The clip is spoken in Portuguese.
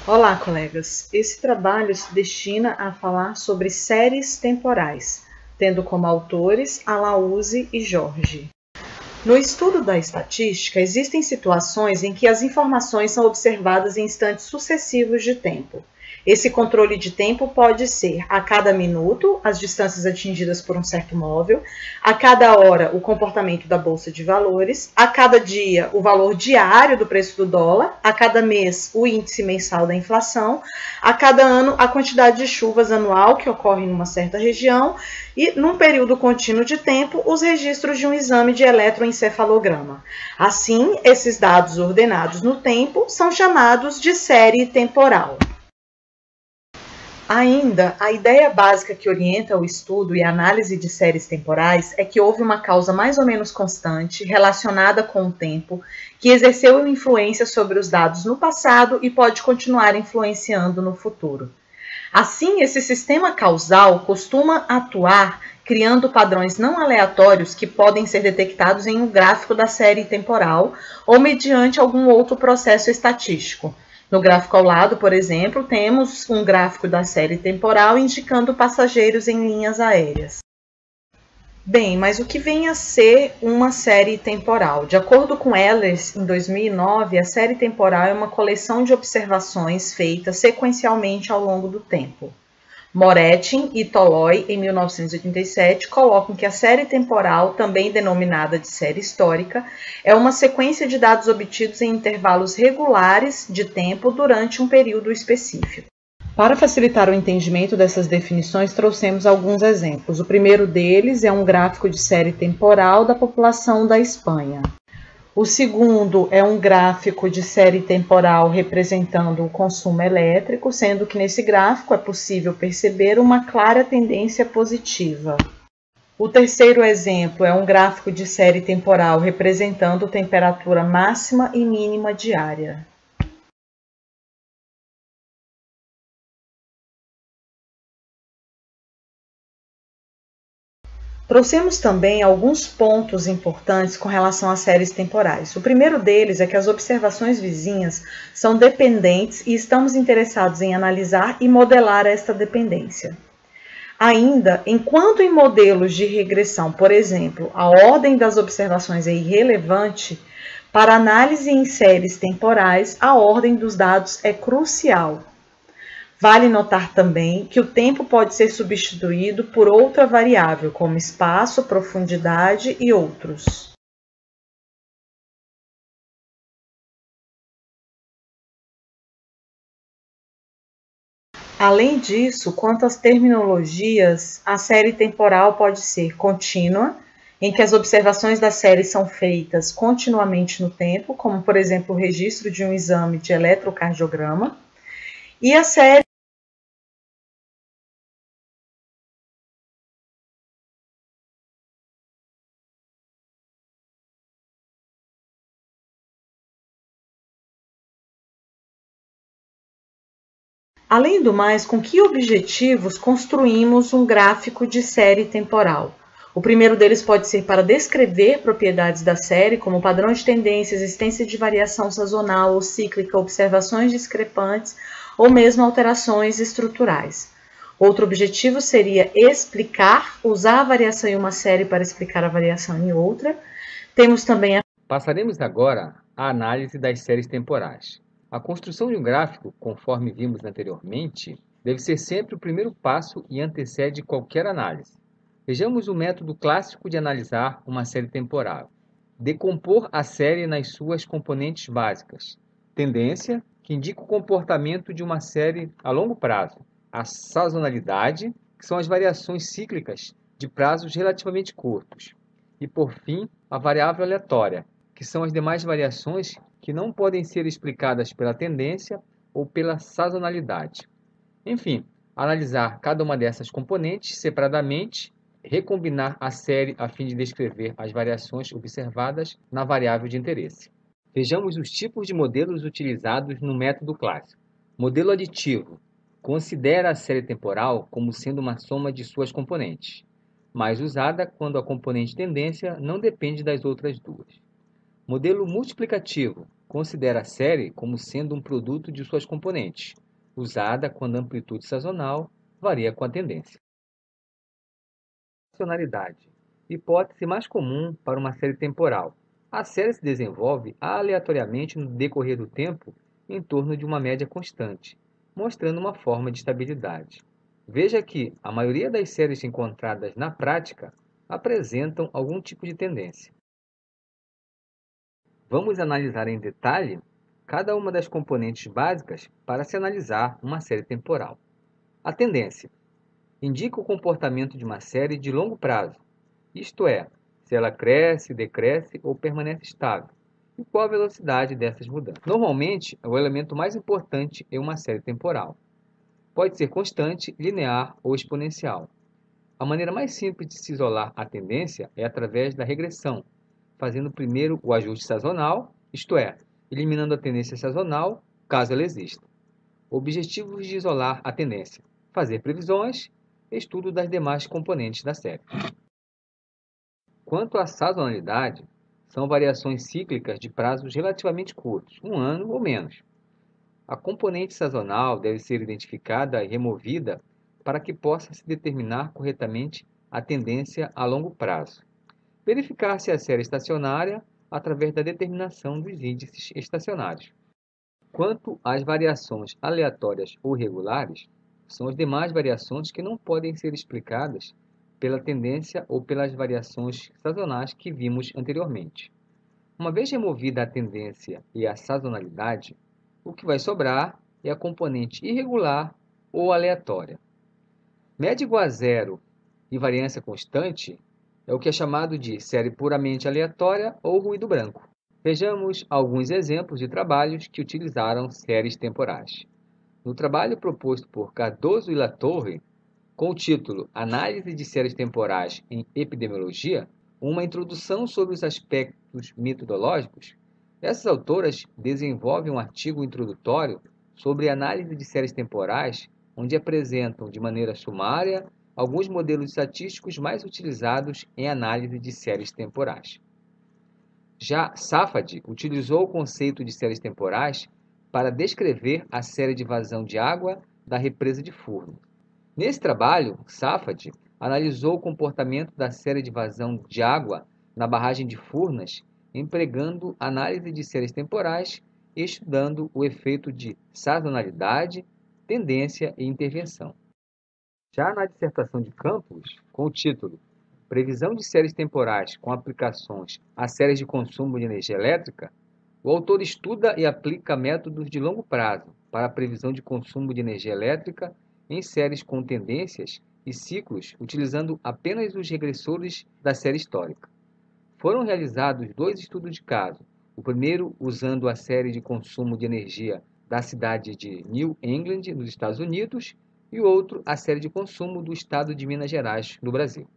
Olá, colegas! Esse trabalho se destina a falar sobre séries temporais, tendo como autores Alaúze e Jorge. No estudo da estatística, existem situações em que as informações são observadas em instantes sucessivos de tempo. Esse controle de tempo pode ser a cada minuto, as distâncias atingidas por um certo móvel, a cada hora, o comportamento da bolsa de valores, a cada dia, o valor diário do preço do dólar, a cada mês, o índice mensal da inflação, a cada ano, a quantidade de chuvas anual que ocorre em uma certa região e, num período contínuo de tempo, os registros de um exame de eletroencefalograma. Assim, esses dados ordenados no tempo são chamados de série temporal. Ainda, a ideia básica que orienta o estudo e a análise de séries temporais é que houve uma causa mais ou menos constante, relacionada com o tempo, que exerceu influência sobre os dados no passado e pode continuar influenciando no futuro. Assim, esse sistema causal costuma atuar criando padrões não aleatórios que podem ser detectados em um gráfico da série temporal ou mediante algum outro processo estatístico. No gráfico ao lado, por exemplo, temos um gráfico da série temporal indicando passageiros em linhas aéreas. Bem, mas o que vem a ser uma série temporal? De acordo com Ehlers, em 2009, a série temporal é uma coleção de observações feitas sequencialmente ao longo do tempo. Moretin e Toloi, em 1987, colocam que a série temporal, também denominada de série histórica, é uma sequência de dados obtidos em intervalos regulares de tempo durante um período específico. Para facilitar o entendimento dessas definições, trouxemos alguns exemplos. O primeiro deles é um gráfico de série temporal da população da Espanha. O segundo é um gráfico de série temporal representando o consumo elétrico, sendo que nesse gráfico é possível perceber uma clara tendência positiva. O terceiro exemplo é um gráfico de série temporal representando temperatura máxima e mínima diária. Trouxemos também alguns pontos importantes com relação às séries temporais. O primeiro deles é que as observações vizinhas são dependentes e estamos interessados em analisar e modelar esta dependência. Ainda, enquanto em modelos de regressão, por exemplo, a ordem das observações é irrelevante, para análise em séries temporais, a ordem dos dados é crucial. Vale notar também que o tempo pode ser substituído por outra variável, como espaço, profundidade e outros. Além disso, quanto às terminologias, a série temporal pode ser contínua, em que as observações da série são feitas continuamente no tempo, como, por exemplo, o registro de um exame de eletrocardiograma, e a série Além do mais, com que objetivos construímos um gráfico de série temporal? O primeiro deles pode ser para descrever propriedades da série, como padrão de tendência, existência de variação sazonal ou cíclica, observações discrepantes ou mesmo alterações estruturais. Outro objetivo seria explicar, usar a variação em uma série para explicar a variação em outra. Temos também Passaremos agora à análise das séries temporais. A construção de um gráfico, conforme vimos anteriormente, deve ser sempre o primeiro passo e antecede qualquer análise. Vejamos o método clássico de analisar uma série temporal. Decompor a série nas suas componentes básicas. Tendência, que indica o comportamento de uma série a longo prazo. A sazonalidade, que são as variações cíclicas de prazos relativamente curtos. E, por fim, a variável aleatória, que são as demais variações que não podem ser explicadas pela tendência ou pela sazonalidade. Enfim, analisar cada uma dessas componentes separadamente, recombinar a série a fim de descrever as variações observadas na variável de interesse. Vejamos os tipos de modelos utilizados no método clássico. Modelo aditivo considera a série temporal como sendo uma soma de suas componentes, mais usada quando a componente tendência não depende das outras duas. Modelo multiplicativo considera a série como sendo um produto de suas componentes, usada quando a amplitude sazonal varia com a tendência. Estacionalidade. Hipótese mais comum para uma série temporal. A série se desenvolve aleatoriamente no decorrer do tempo em torno de uma média constante, mostrando uma forma de estabilidade. Veja que a maioria das séries encontradas na prática apresentam algum tipo de tendência. Vamos analisar em detalhe cada uma das componentes básicas para se analisar uma série temporal. A tendência indica o comportamento de uma série de longo prazo, isto é, se ela cresce, decresce ou permanece estável, e qual a velocidade dessas mudanças. Normalmente, o elemento mais importante em uma série temporal. Pode ser constante, linear ou exponencial. A maneira mais simples de se isolar a tendência é através da regressão, fazendo primeiro o ajuste sazonal, isto é, eliminando a tendência sazonal, caso ela exista. Objetivos de isolar a tendência: fazer previsões, estudo das demais componentes da série. Quanto à sazonalidade, são variações cíclicas de prazos relativamente curtos, um ano ou menos. A componente sazonal deve ser identificada e removida para que possa se determinar corretamente a tendência a longo prazo. Verificar se a série é estacionária através da determinação dos índices estacionários. Quanto às variações aleatórias ou regulares, são as demais variações que não podem ser explicadas pela tendência ou pelas variações sazonais que vimos anteriormente. Uma vez removida a tendência e a sazonalidade, o que vai sobrar é a componente irregular ou aleatória. Média igual a zero e variância constante é o que é chamado de série puramente aleatória ou ruído branco. Vejamos alguns exemplos de trabalhos que utilizaram séries temporais. No trabalho proposto por Cardoso e Latorre, com o título Análise de séries temporais em epidemiologia, uma introdução sobre os aspectos metodológicos, essas autoras desenvolvem um artigo introdutório sobre análise de séries temporais, onde apresentam de maneira sumária alguns modelos estatísticos mais utilizados em análise de séries temporais. Já Safad utilizou o conceito de séries temporais para descrever a série de vazão de água da represa de Furnas. Nesse trabalho, Safad analisou o comportamento da série de vazão de água na barragem de Furnas, empregando análise de séries temporais e estudando o efeito de sazonalidade, tendência e intervenção. Já na dissertação de campus, com o título Previsão de séries temporais com aplicações a séries de consumo de energia elétrica, o autor estuda e aplica métodos de longo prazo para a previsão de consumo de energia elétrica em séries com tendências e ciclos, utilizando apenas os regressores da série histórica. Foram realizados 2 estudos de caso, o primeiro usando a série de consumo de energia da cidade de New England, nos Estados Unidos, e o outro a série de consumo do estado de Minas Gerais, no Brasil.